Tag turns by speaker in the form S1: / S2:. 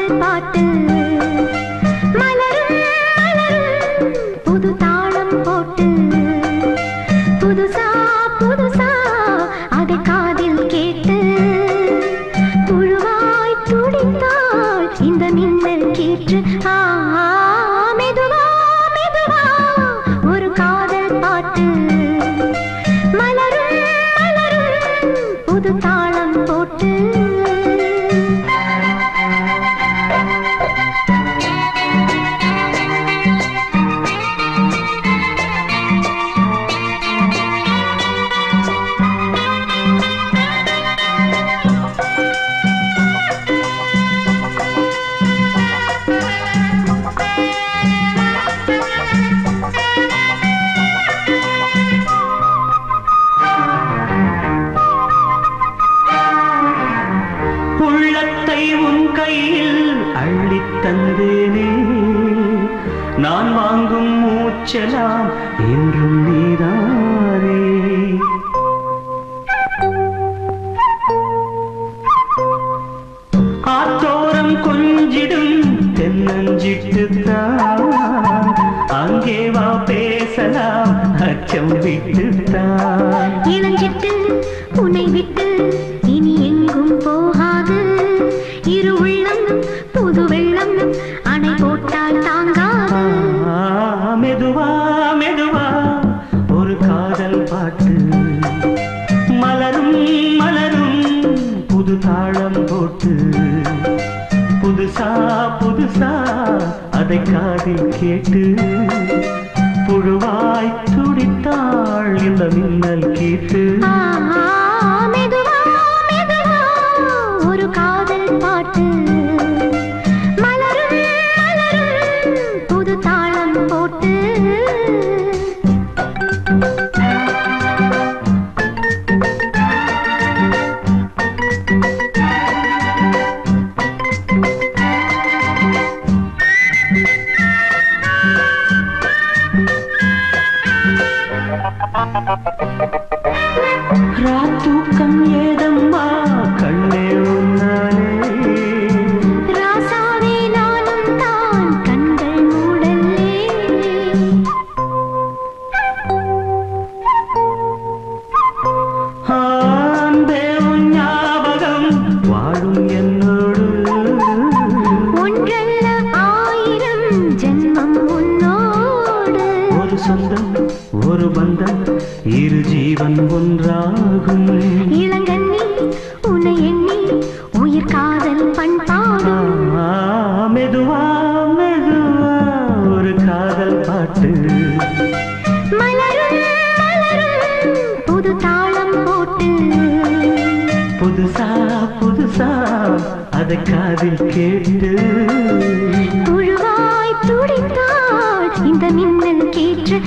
S1: காதல் பாட்டு மலரும் மலரும் புது தாளம் போட்டு புதுசா புதுசா அதை காதில் கேட்டு புழுவாய் துடித்தாள் இந்த மின்னல் கீற்று. மெதுவா மெதுவா ஒரு காதல் பாட்டு மலரும் மலரும் புது தாளம் போட்டு.
S2: உன் கையில் அள்ளித் தந்தேனே நான் வாங்கும் மூச்செல்லாம் என்றும் நீதானே. ஆத்தோரம் கொஞ்சிடும் தென்னஞ்சிட்டுத்தான் அங்கே வா பேசலாம் அச்சம் விட்டுத்தான்.
S1: இளஞ்சிட்டு உன்னை விட்டு இனி எங்கும் போகாது இரு உள்ளம் புது வெள்ளம் அணை போட்டால் தாங்காது.
S2: மெதுவா மெதுவா ஒரு காதல் பாட்டு மலரும் மலரும் புது தாளம் போட்டு புதுசா புதுசா அதை காதில் கேட்டு புழுவாய் துடித்தாள் இந்த மின்னல் கீட்டு.
S1: மெதுவா மெதுவா ஒரு காதல் பாட்டு மலரும் மலரும் புது தாளம் போட்டு.
S2: ராத்தூக்கம் ஏதம்மா கண்ணே உன்னாலே
S1: ராசாவே நானும் தான் கண்கள் மூடல்லே.
S2: அன்பே உன் ஞாபகம் வாழும் என்னோடு
S1: ஒன்றல்ல ஆயிரம் ஜென்மம் உன்னோடு.
S2: ஒரு சொந்தம் ஒரு பந்தம் இரு ஜீவன் ஒன்றாகும்.
S1: இளங்கண்ணி உன்னை எண்ணி உயிர் காதல் பண்பாடும்.
S2: மெதுவா மெதுவா ஒரு காதல் பாட்டு
S1: மலரும் மலரும் புது தாளம் போட்டு
S2: புதுசா புதுசா அதை காதில் கேட்டு
S1: புழுவாய் துடித்தாள் இந்த மின்னல் கீற்று.